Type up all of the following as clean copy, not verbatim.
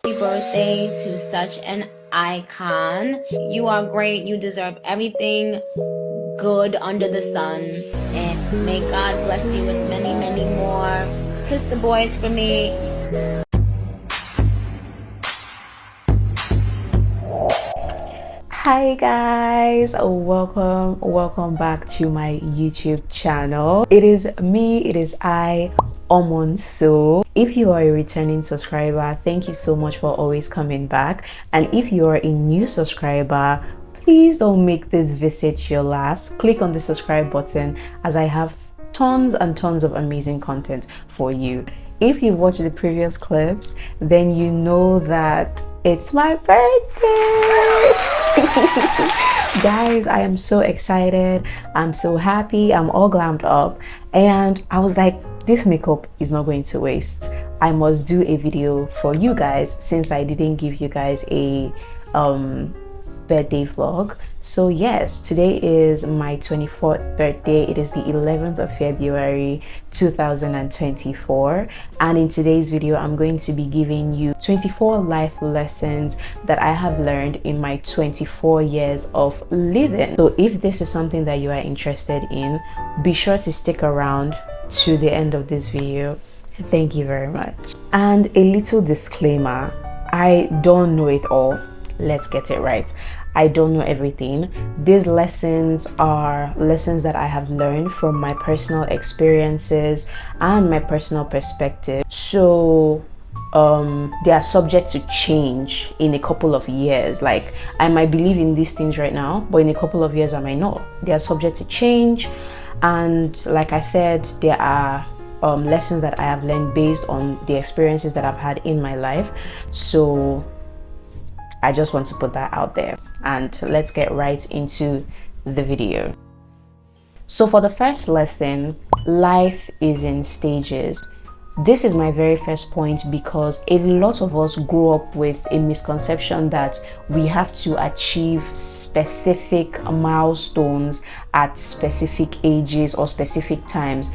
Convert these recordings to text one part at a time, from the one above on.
Happy birthday to such an icon. You are great. You deserve everything good under the sun. And may God bless you with many, many more. Kiss the boys for me. Hi guys, welcome back to my YouTube channel. It is I, Omonso. If you are a returning subscriber, thank you so much for always coming back. And if you are a new subscriber, please don't make this visit your last. Click on the subscribe button as I have tons and tons of amazing content for you. If you've watched the previous clips, then you know that it's my birthday. Guys, I am so excited. I'm so happy. I'm all glammed up. And I was like, this makeup is not going to waste. I must do a video for you guys since I didn't give you guys a birthday vlog. So yes, today is my 24th birthday. It is the 11th of February 2024, and in today's video I'm going to be giving you 24 life lessons that I have learned in my 24 years of living. So if this is something that you are interested in, be sure to stick around to the end of this video. Thank you very much. And a little disclaimer, I don't know it all. Let's get it right. I don't know everything. These lessons are lessons that I have learned from my personal experiences and my personal perspective. So they are subject to change in a couple of years. Like, I might believe in these things right now, but in a couple of years I might not. They are subject to change. And like I said, there are lessons that I have learned based on the experiences that I've had in my life. So I just want to put that out there, and let's get right into the video. So for the first lesson, life is in stages. This is my very first point because a lot of us grow up with a misconception that we have to achieve specific milestones at specific ages or specific times.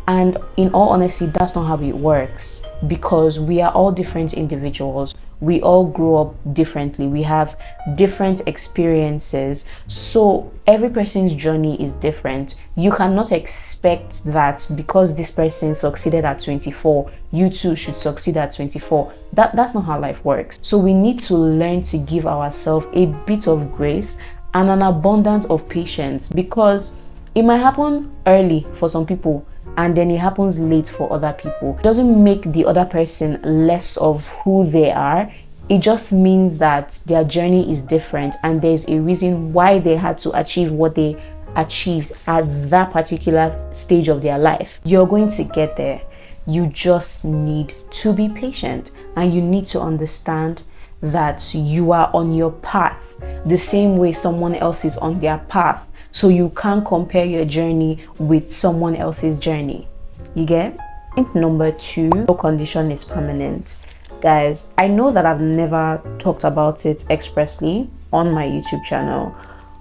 And in all honesty, that's not how it works, because we are all different individuals. We all grow up differently. We have different experiences. So every person's journey is different. You cannot expect that because this person succeeded at 24, you too should succeed at 24. That's not how life works. So we need to learn to give ourselves a bit of grace and an abundance of patience, because it might happen early for some people and then it happens late for other people. It doesn't make the other person less of who they are. It just means that their journey is different and there's a reason why they had to achieve what they achieved at that particular stage of their life. You're going to get there. You just need to be patient, and you need to understand that you are on your path the same way someone else is on their path. So you can't compare your journey with someone else's journey. You get? Point number 2, no condition is permanent. Guys, I know that I've never talked about it expressly on my YouTube channel,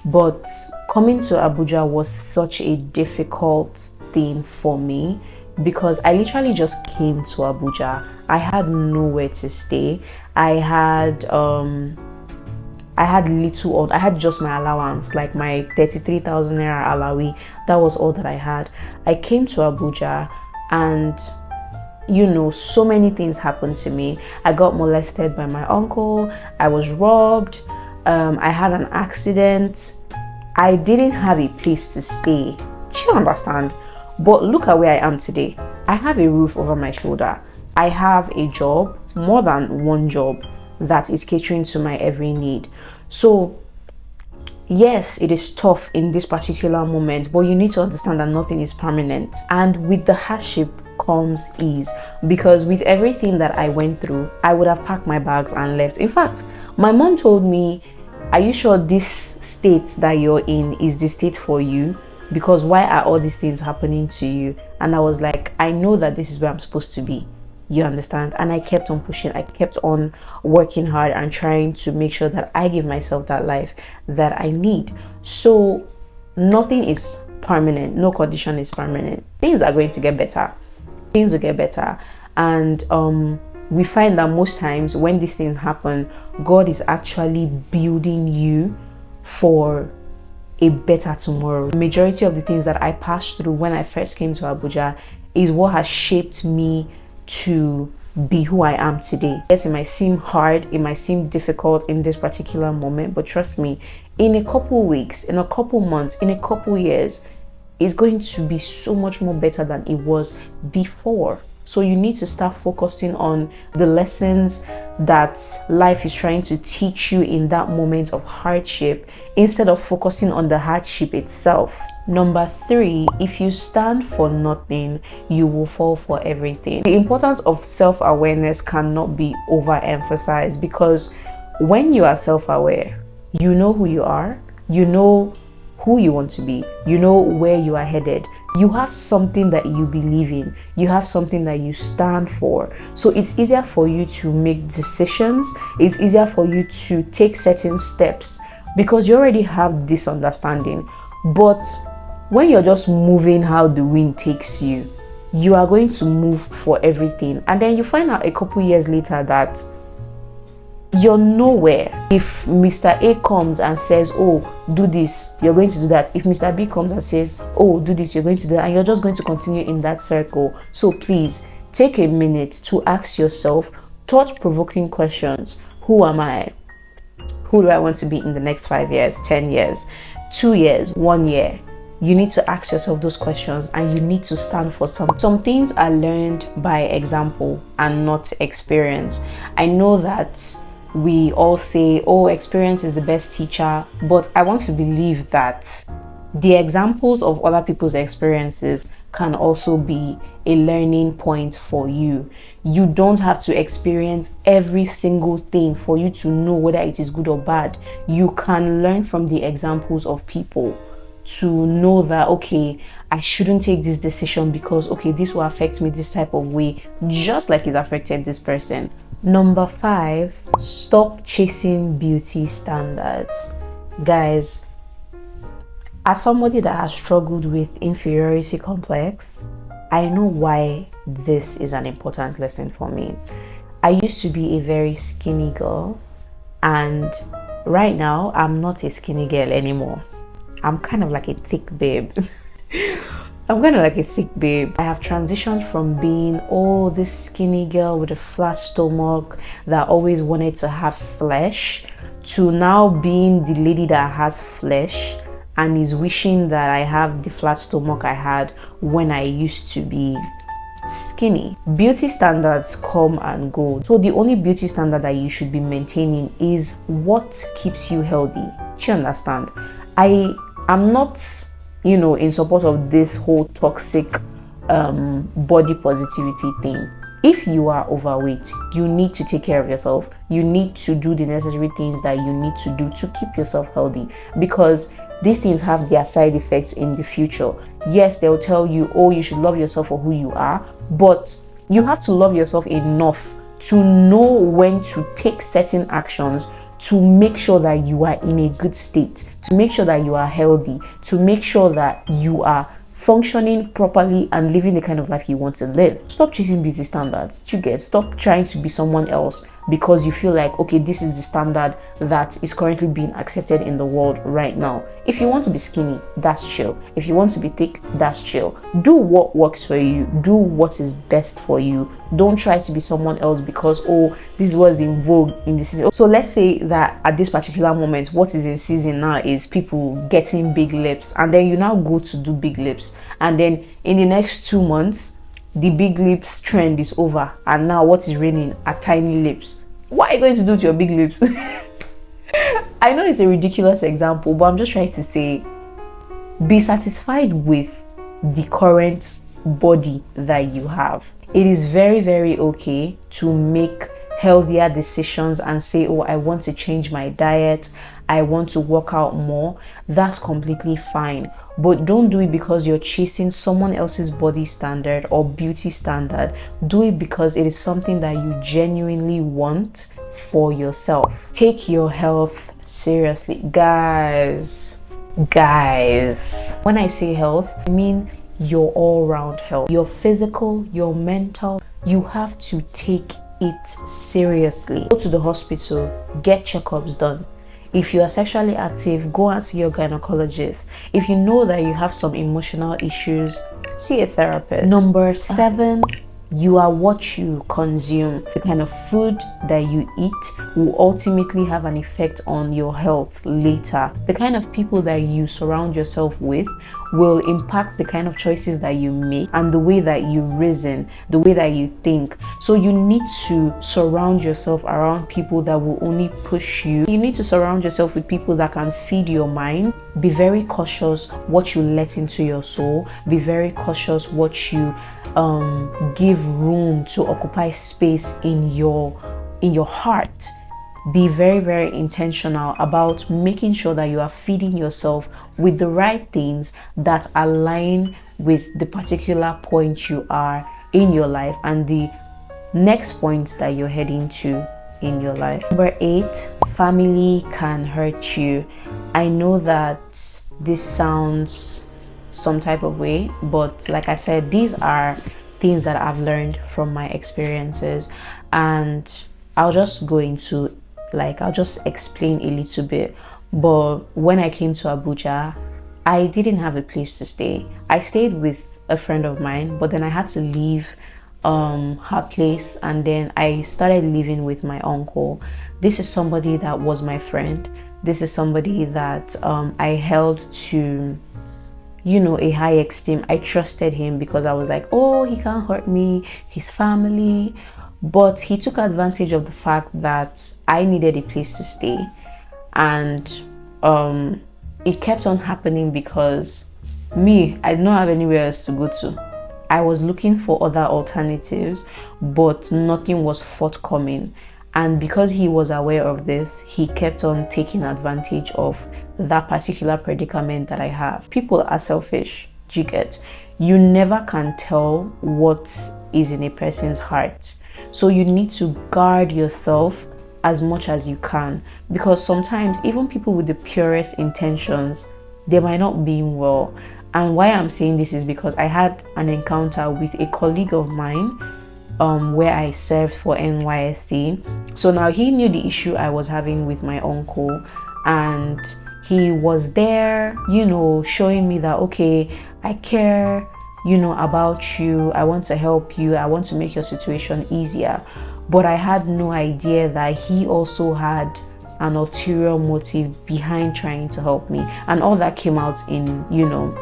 but coming to Abuja was such a difficult thing for me because I literally just came to Abuja. I had nowhere to stay. I had just my allowance, like my 33,000 naira alawi. That was all that I had. I came to Abuja and so many things happened to me. I got molested by my uncle. I was robbed. I had an accident. I didn't have a place to stay. Do you understand? But look at where I am today. I have a roof over my shoulder. I have a job, more than one job, that is catering to my every need. So yes, it is tough in this particular moment, but you need to understand that nothing is permanent. And with the hardship comes ease, because with everything that I went through, I would have packed my bags and left. In fact, my mom told me, are you sure this state that you're in is the state for you? Because why are all these things happening to you? And I was like, I know that this is where I'm supposed to be. You understand? And I kept on pushing. I kept on working hard and trying to make sure that I give myself that life that I need. So nothing is permanent. No condition is permanent. Things are going to get better. Things will get better. And we find that most times when these things happen, God is actually building you for a better tomorrow. The majority of the things that I passed through when I first came to Abuja is what has shaped me to be who I am today. Yes, it might seem hard, it might seem difficult in this particular moment, but trust me, in a couple weeks, in a couple months, in a couple years, it's going to be so much more better than it was before. So you need to start focusing on the lessons that life is trying to teach you in that moment of hardship instead of focusing on the hardship itself. Number 3, if you stand for nothing, you will fall for everything. The importance of self-awareness cannot be overemphasized, because when you are self-aware, you know who you are, you know who you want to be, you know where you are headed, you have something that you believe in, you have something that you stand for. So it's easier for you to make decisions, it's easier for you to take certain steps because you already have this understanding. But when you're just moving how the wind takes you, you are going to move for everything, and then you find out a couple years later that you're nowhere. If Mr. A comes and says, oh, do this, you're going to do that. If Mr. B comes and says, oh, do this, you're going to do that, and you're just going to continue in that circle. So please take a minute to ask yourself thought-provoking questions. Who am I? Who do I want to be in the next 5 years, 10 years, 2 years, 1 year? You need to ask yourself those questions, and you need to stand for something. Some things are learned by example and not experience. I know that we all say, oh, experience is the best teacher, but I want to believe that the examples of other people's experiences can also be a learning point for you. You don't have to experience every single thing for you to know whether it is good or bad. You can learn from the examples of people to know that, okay, I shouldn't take this decision because, okay, this will affect me this type of way, just like it affected this person. Number 5, stop chasing beauty standards. Guys, as somebody that has struggled with inferiority complex, I know why this is an important lesson for me. I used to be a very skinny girl, and right now I'm not a skinny girl anymore. I'm kind of like a thick babe. I'm kind of like a thick babe. I have transitioned from being, oh, this skinny girl with a flat stomach that always wanted to have flesh, to now being the lady that has flesh and is wishing that I have the flat stomach I had when I used to be skinny. Beauty standards come and go. So the only beauty standard that you should be maintaining is what keeps you healthy. Do you understand? I'm not, in support of this whole toxic body positivity thing. If you are overweight, you need to take care of yourself. You need to do the necessary things that you need to do to keep yourself healthy, because these things have their side effects in the future. Yes, they'll tell you, oh, you should love yourself for who you are, but you have to love yourself enough to know when to take certain actions to make sure that you are in a good state, to make sure that you are healthy, to make sure that you are functioning properly and living the kind of life you want to live. Stop chasing beauty standards. Stop trying to be someone else because you feel like, okay, this is the standard that is currently being accepted in the world right now. If you want to be skinny, that's chill. If you want to be thick, that's chill. Do what works for you. Do what is best for you. Don't try to be someone else because, oh, this was in vogue in this season. So let's say that at this particular moment, what is in season now is people getting big lips, and then you now go to do big lips, and then in the next 2 months, the big lips trend is over, and now what is reigning are tiny lips. What are you going to do to your big lips? I know it's a ridiculous example, but I'm just trying to say, be satisfied with the current body that you have. It is very, very okay to make healthier decisions and say, oh, I want to change my diet, I want to work out more. That's completely fine. But don't do it because you're chasing someone else's body standard or beauty standard. Do it because it is something that you genuinely want for yourself. Take your health seriously. Guys, when I say health, I mean your all-round health. Your physical, your mental. You have to take it seriously. Go to the hospital, get checkups done. If you are sexually active, go and see your gynecologist. If you know that you have some emotional issues, see a therapist. Number 7, you are what you consume. The kind of food that you eat will ultimately have an effect on your health later. The kind of people that you surround yourself with will impact the kind of choices that you make and the way that you reason, the way that you think. So you need to surround yourself around people that will only push you. You need to surround yourself with people that can feed your mind. Be very cautious what you let into your soul. Be very cautious what you give room to occupy space in your heart. Be very, very intentional about making sure that you are feeding yourself with the right things that align with the particular point you are in your life and the next point that you're heading to in your life. Number 8, family can hurt you. I know that this sounds some type of way, but like I said, these are things that I've learned from my experiences, and I'll just explain a little bit. But when I came to Abuja, I didn't have a place to stay. I stayed with a friend of mine, but then I had to leave her place, and then I started living with my uncle. This is somebody that was my friend. This is somebody that I held to, you know, a high esteem. I trusted him because I was like, oh, he can't hurt me, his family. But he took advantage of the fact that I needed a place to stay, and it kept on happening because I did not have anywhere else to go to. I was looking for other alternatives, but nothing was forthcoming. And because he was aware of this, he kept on taking advantage of that particular predicament that I have. People are selfish, you get. You never can tell what is in a person's heart. So you need to guard yourself as much as you can, because sometimes even people with the purest intentions, they might not mean well. And why I'm saying this is because I had an encounter with a colleague of mine where I served for NYSC. So now he knew the issue I was having with my uncle, and he was there, you know, showing me that, okay, I care, you know, about you. I want to help you. I want to make your situation easier. But I had no idea that he also had an ulterior motive behind trying to help me. And all that came out in, you know,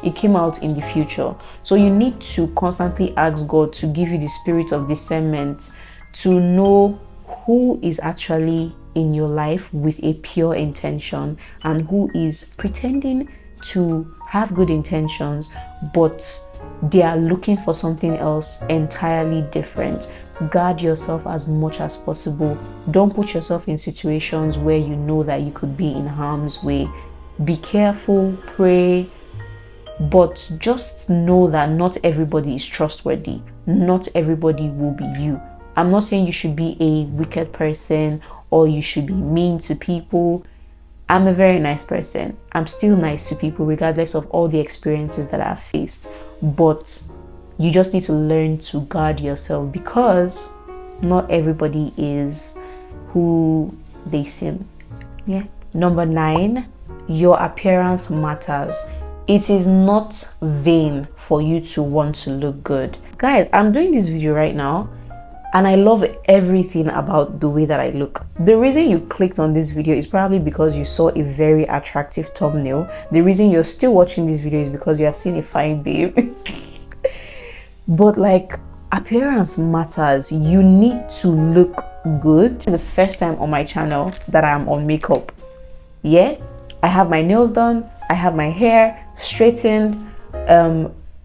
it came out in the future. So you need to constantly ask God to give you the spirit of discernment to know who is actually in your life with a pure intention and who is pretending to have good intentions, but they are looking for something else entirely different. Guard yourself as much as possible. Don't put yourself in situations where you know that you could be in harm's way. Be careful, pray, but just know that not everybody is trustworthy. Not everybody will be you. I'm not saying you should be a wicked person or you should be mean to people. I'm a very nice person. I'm still nice to people regardless of all the experiences that I've faced. But you just need to learn to guard yourself, because not everybody is who they seem. Yeah. Number 9, your appearance matters. It is not vain for you to want to look good. Guys, I'm doing this video right now and I love everything about the way that I look. The reason you clicked on this video is probably because you saw a very attractive thumbnail. The reason you're still watching this video is because you have seen a fine babe. But like, appearance matters. You need to look good. This is the first time on my channel that I'm on makeup. Yeah, I have my nails done, I have my hair straightened,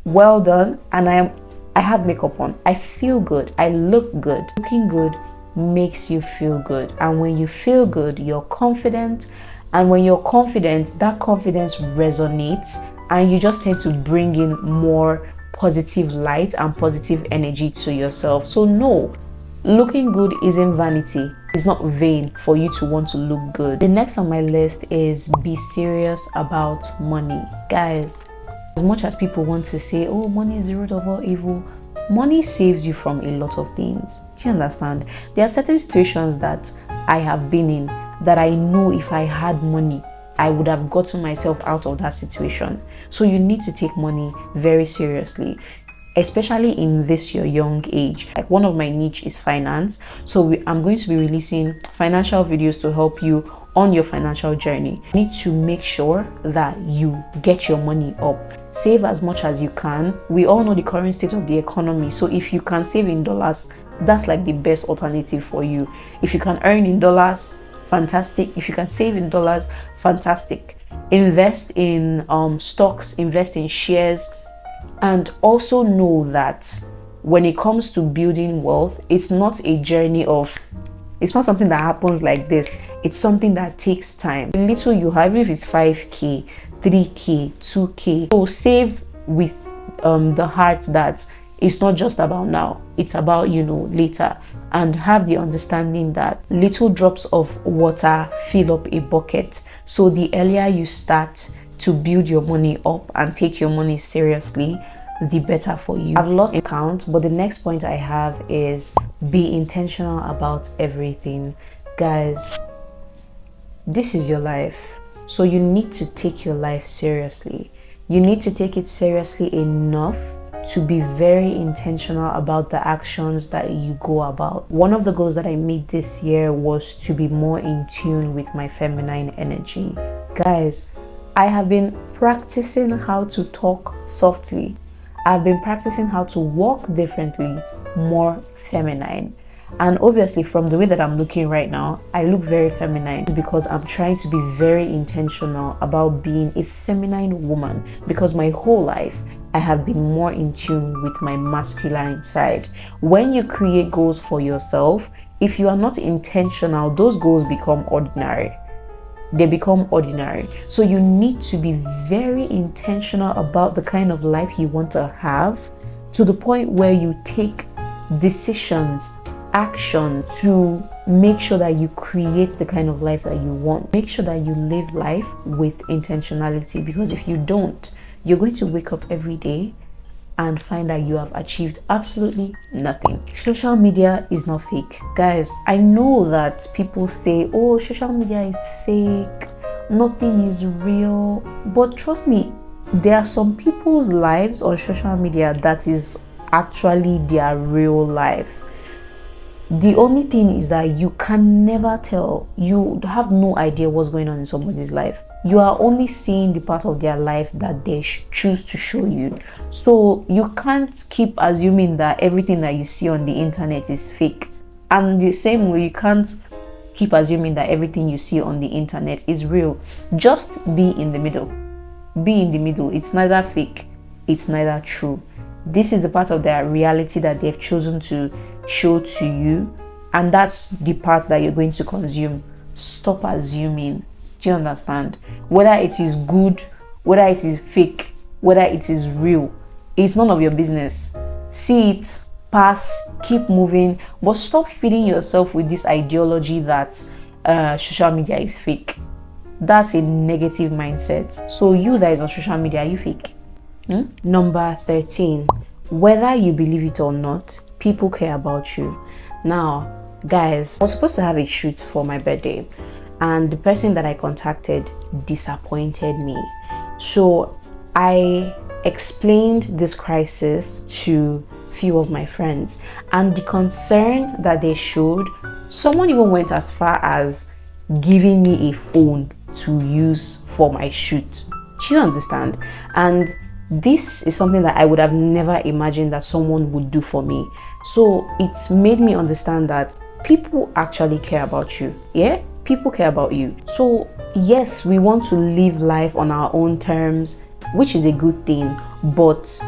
well done, and I have makeup on. I feel good, I look good. Looking good makes you feel good, and when you feel good, you're confident, and when you're confident, that confidence resonates, and you just tend to bring in more positive light and positive energy to yourself. So no, looking good isn't vanity. It's not vain for you to want to look good. The next on my list is be serious about money. Guys, as much as people want to say, oh, money is the root of all evil, money saves you from a lot of things. Do you understand? There are certain situations that I have been in that I know if I had money, I would have gotten myself out of that situation. So you need to take money very seriously, especially in this your young age. Like, one of my niche is finance, so I'm going to be releasing financial videos to help you on your financial journey. You need to make sure that you get your money up. Save as much as you can. We all know the current state of the economy, so if you can save in dollars, that's like the best alternative for you. If you can earn in dollars, fantastic. If you can save in dollars, fantastic. Invest in stocks, invest in shares, and also know that when it comes to building wealth, it's not a journey of, it's not something that happens like this. It's something that takes time. The little you have, even if it's 5k, 3k, 2k, so save with the heart that it's not just about now, it's about, you know, later. And have the understanding that little drops of water fill up a bucket. So the earlier you start to build your money up and take your money seriously, the better for you. I've lost count, but the next point I have is be intentional about everything. Guys, this is your life, so you need to take your life seriously. You need to take it seriously enough to be very intentional about the actions that you go about. One of the goals that I made this year was to be more in tune with my feminine energy. Guys, I have been practicing how to talk softly. I've been practicing how to walk differently, more feminine. And obviously, from the way that I'm looking right now, I look very feminine. It's because I'm trying to be very intentional about being a feminine woman, because my whole life I have been more in tune with my masculine side. When you create goals for yourself, if you are not intentional, those goals become ordinary. They become ordinary. So you need to be very intentional about the kind of life you want to have, to the point where you take decisions, action to make sure that you create the kind of life that you want. Make sure that you live life with intentionality, because if you don't, you're going to wake up every day and find that you have achieved absolutely nothing. Social media is not fake. Guys, I know that people say, oh, social media is fake, nothing is real. But trust me, there are some people's lives on social media that is actually their real life. The only thing is that you can never tell. You have no idea what's going on in somebody's life. You are only seeing the part of their life that they choose to show you. So you can't keep assuming that everything that you see on the internet is fake. And the same way, you can't keep assuming that everything you see on the internet is real. Just be in the middle. Be in the middle. It's neither fake, it's neither true. This is the part of their reality that they've chosen to show to you, and that's the part that you're going to consume. Stop assuming. Do you understand? Whether it is good, whether it is fake, whether it is real, it's none of your business. See it, pass, keep moving, but stop feeding yourself with this ideology that social media is fake. That's a negative mindset. So you that is on social media, are you fake? Number 13, whether you believe it or not, people care about you. Now, guys, I was supposed to have a shoot for my birthday, and the person that I contacted disappointed me. So I explained this crisis to few of my friends, and the concern that they showed, someone even went as far as giving me a phone to use for my shoot. Do you understand? And this is something that I would have never imagined that someone would do for me. So it's made me understand that people actually care about you. Yeah, people care about you. So yes, we want to live life on our own terms, which is a good thing, but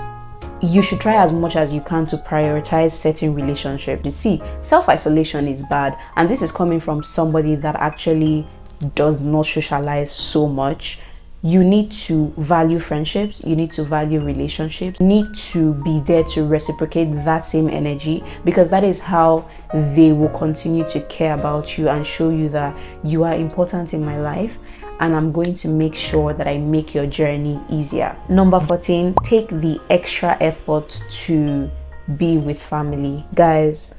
you should try as much as you can to prioritize certain relationships. You see, self-isolation is bad, and this is coming from somebody that actually does not socialize so much. You need to value friendships, you need to value relationships, you need to be there to reciprocate that same energy, because that is how they will continue to care about you and show you that you are important in my life, and I'm going to make sure that I make your journey easier. Number 14, take the extra effort to be with family. Guys,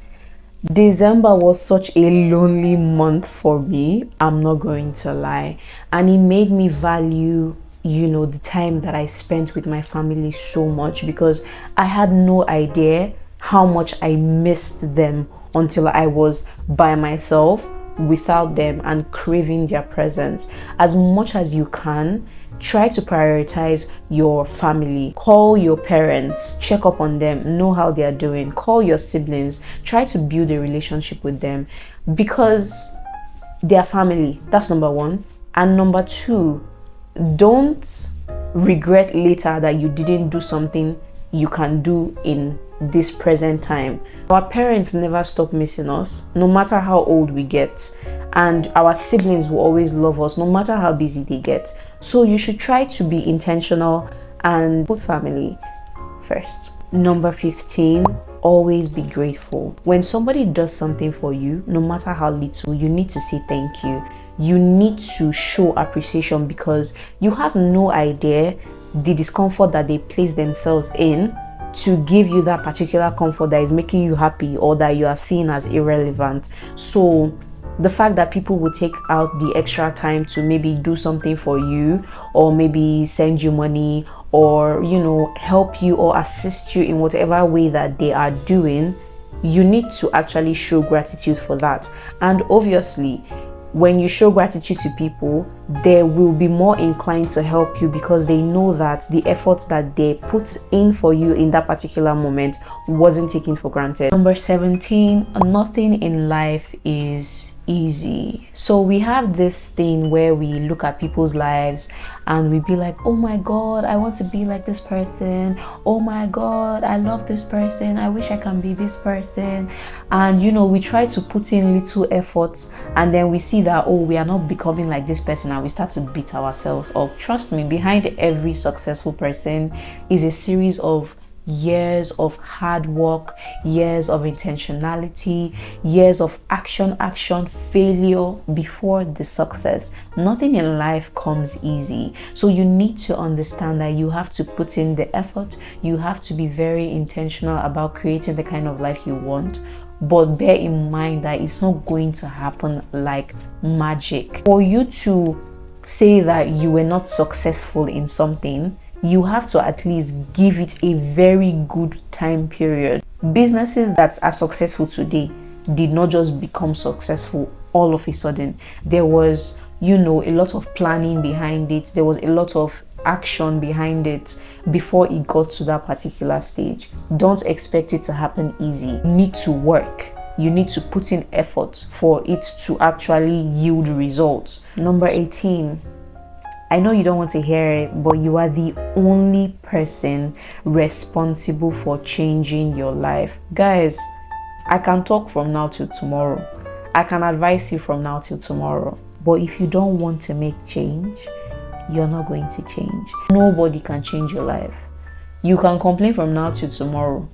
December was such a lonely month for me, I'm not going to lie, and it made me value, you know, the time that I spent with my family so much, because I had no idea how much I missed them until I was by myself without them and craving their presence. As much as you can, try to prioritize your family. Call your parents, check up on them, know how they are doing. Call your siblings, try to build a relationship with them, because they are family. That's number one. And number two, don't regret later that you didn't do something you can do in this present time. Our parents never stop missing us, no matter how old we get, and our siblings will always love us no matter how busy they get. So you should try to be intentional and put family first. Number 15, always be grateful. When somebody does something for you, no matter how little, you need to say thank you. You need to show appreciation, because you have no idea the discomfort that they place themselves in to give you that particular comfort that is making you happy or that you are seeing as irrelevant. So the fact that people will take out the extra time to maybe do something for you, or maybe send you money, or, you know, help you or assist you in whatever way that they are doing, you need to actually show gratitude for that. And obviously, when you show gratitude to people, they will be more inclined to help you, because they know that the efforts that they put in for you in that particular moment wasn't taken for granted. Number 17, nothing in life is easy. So we have this thing where we look at people's lives and we be like, oh my god, I want to be like this person. Oh my god, I love this person. I wish I can be this person. And you know, we try to put in little efforts, and then we see that, oh, we are not becoming like this person, and we start to beat ourselves up. Trust me, behind every successful person is a series of years of hard work, years of intentionality, years of action, failure before the success. Nothing in life comes easy. So you need to understand that you have to put in the effort. You have to be very intentional about creating the kind of life you want. But bear in mind that it's not going to happen like magic. For you to say that you were not successful in something, you have to at least give it a very good time period. Businesses that are successful today did not just become successful all of a sudden. There was, you know, a lot of planning behind it. There was a lot of action behind it before it got to that particular stage. Don't expect it to happen easy. You need to work. You need to put in effort for it to actually yield results. Number 18. I know you don't want to hear it, but you are the only person responsible for changing your life. Guys, I can talk from now till tomorrow. I can advise you from now till tomorrow. But if you don't want to make change, you're not going to change. Nobody can change your life. You can complain from now till tomorrow,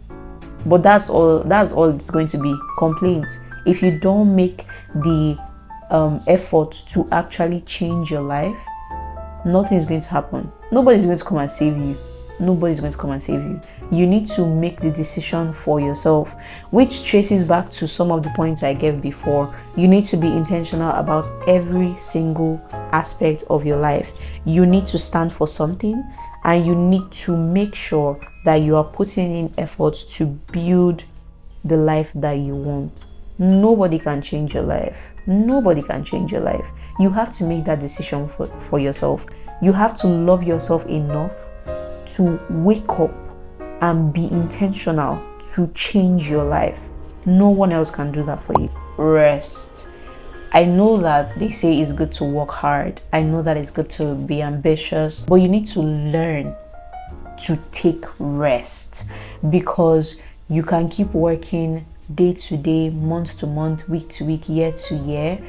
but that's all it's going to be, complaints. If you don't make the effort to actually change your life, nothing is going to happen. Nobody's going to come and save you. Nobody's going to come and save you. You need to make the decision for yourself, which traces back to some of the points I gave before. You need to be intentional about every single aspect of your life. You need to stand for something, and you need to make sure that you are putting in efforts to build the life that you want. Nobody can change your life. Nobody can change your life. You have to make that decision for yourself. You have to love yourself enough to wake up and be intentional to change your life. No one else can do that for you. Rest. I know that they say it's good to work hard. I know that it's good to be ambitious, but you need to learn to take rest, because you can keep working day to day, month to month, week to week, year to year,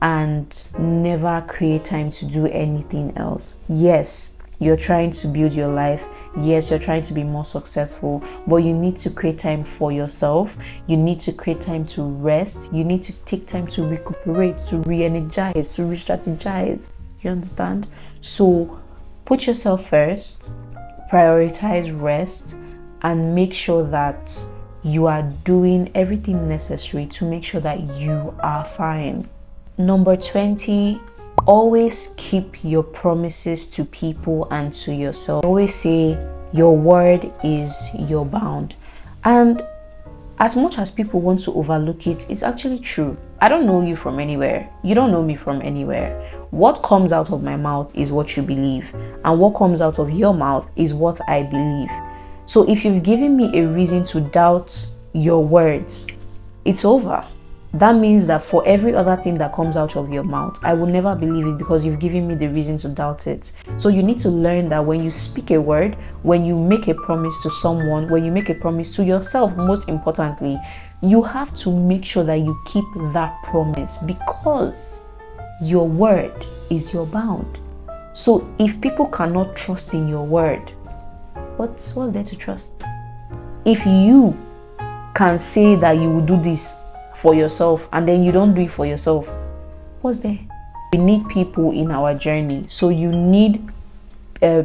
and never create time to do anything else. Yes, you're trying to build your life. Yes, you're trying to be more successful, but you need to create time for yourself. You need to create time to rest. You need to take time to recuperate, to re-energize, to re-strategize. You understand? So put yourself first, prioritize rest, and make sure that you are doing everything necessary to make sure that you are fine. Number 20, always keep your promises to people and to yourself. Always say your word is your bond. And as much as people want to overlook it, it's actually true. I don't know you from anywhere. You don't know me from anywhere. What comes out of my mouth is what you believe, and what comes out of your mouth is what I believe. So if you've given me a reason to doubt your words, it's over. That means that for every other thing that comes out of your mouth, I will never believe it because you've given me the reason to doubt it. So you need to learn that when you speak a word, when you make a promise to someone, when you make a promise to yourself, most importantly, you have to make sure that you keep that promise, because your word is your bond. So if people cannot trust in your word, what's there to trust? If you can say that you will do this for yourself and then you don't do it for yourself, what's there? We need people in our journey. So you need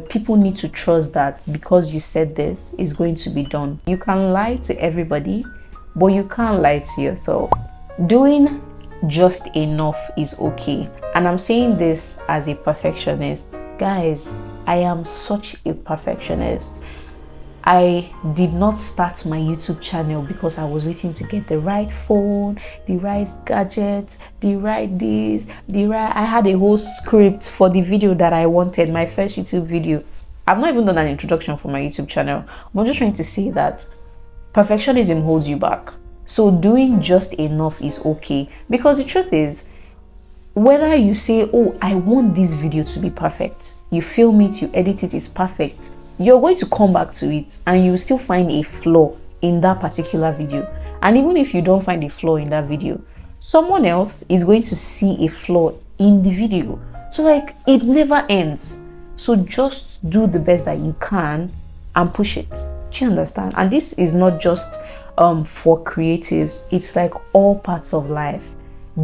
people need to trust that because you said this is going to be done. You can lie to everybody, but you can't lie to yourself. Doing just enough is okay. And I'm saying this as a perfectionist. Guys, I am such a perfectionist. I did not start my YouTube channel because I was waiting to get the right phone, the right gadgets, the right this, I had a whole script for the video that I wanted, my first YouTube video. I've not even done an introduction for my YouTube channel. I'm just trying to say that perfectionism holds you back. So doing just enough is okay, because the truth is, whether you say, oh, I want this video to be perfect, you film it, you edit it, it's perfect, you're going to come back to it and you still find a flaw in that particular video. And even if you don't find a flaw in that video, someone else is going to see a flaw in the video. So like, it never ends. So just do the best that you can and push it. Do you understand? And this is not just for creatives. It's like all parts of life.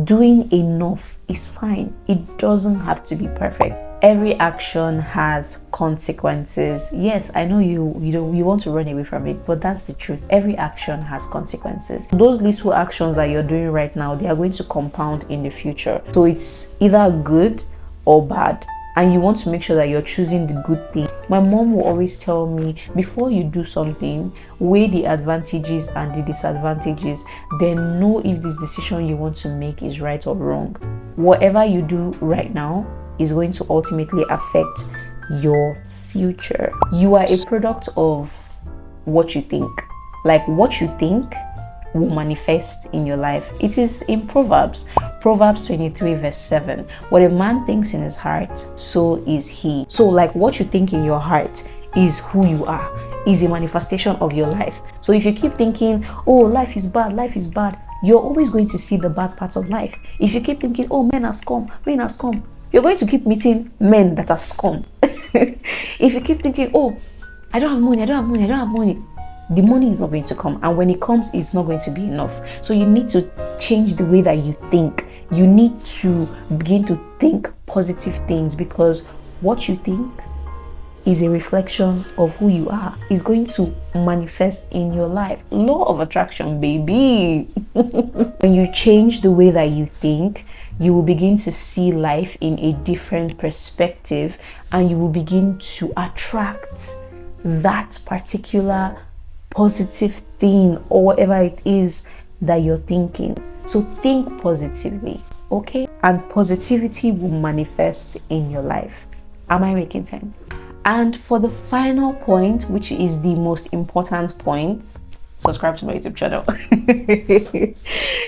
Doing enough is fine. It doesn't have to be perfect. Every action has consequences. Yes, I know you want to run away from it, but that's the truth. Every action has consequences. Those little actions that you're doing right now, they are going to compound in the future. So it's either good or bad, and you want to make sure that you're choosing the good thing. My mom will always tell me, before you do something, weigh the advantages and the disadvantages, then know if this decision you want to make is right or wrong. Whatever you do right now is going to ultimately affect your future. You are a product of what you think. Like, what you think will manifest in your life. It is in Proverbs 23 verse 7. What a man thinks in his heart, so is he. So like, what you think in your heart is who you are, is a manifestation of your life. So if you keep thinking, oh, life is bad, you're always going to see the bad parts of life. If you keep thinking, oh, men are scum, you're going to keep meeting men that are scum. If you keep thinking, oh, I don't have money, the money is not going to come, and when it comes, it's not going to be enough. So you need to change the way that you think. You need to begin to think positive things, because what you think is a reflection of who you are. It's going to manifest in your life. Law of attraction, baby. When you change the way that you think, you will begin to see life in a different perspective, and you will begin to attract that particular positive thing or whatever it is that you're thinking. So think positively, okay? And positivity will manifest in your life. Am I making sense? And for the final point, which is the most important point, subscribe to my YouTube channel.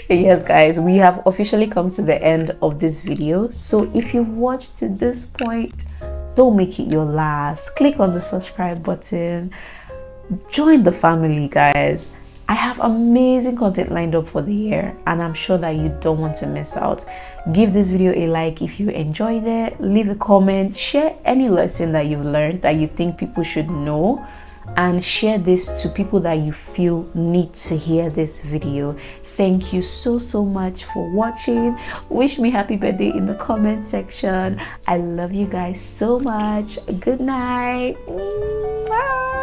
Yes, guys, we have officially come to the end of this video. So if you've watched to this point, don't make it your last. Click on the subscribe button. Join the family, guys. I have amazing content lined up for the year, and I'm sure that you don't want to miss out. Give this video a like if you enjoyed it. Leave a comment. Share any lesson that you've learned that you think people should know, and share this to people that you feel need to hear this video. Thank you so much for watching. Wish me happy birthday in the comment section. I love you guys so much. Good night. Mwah.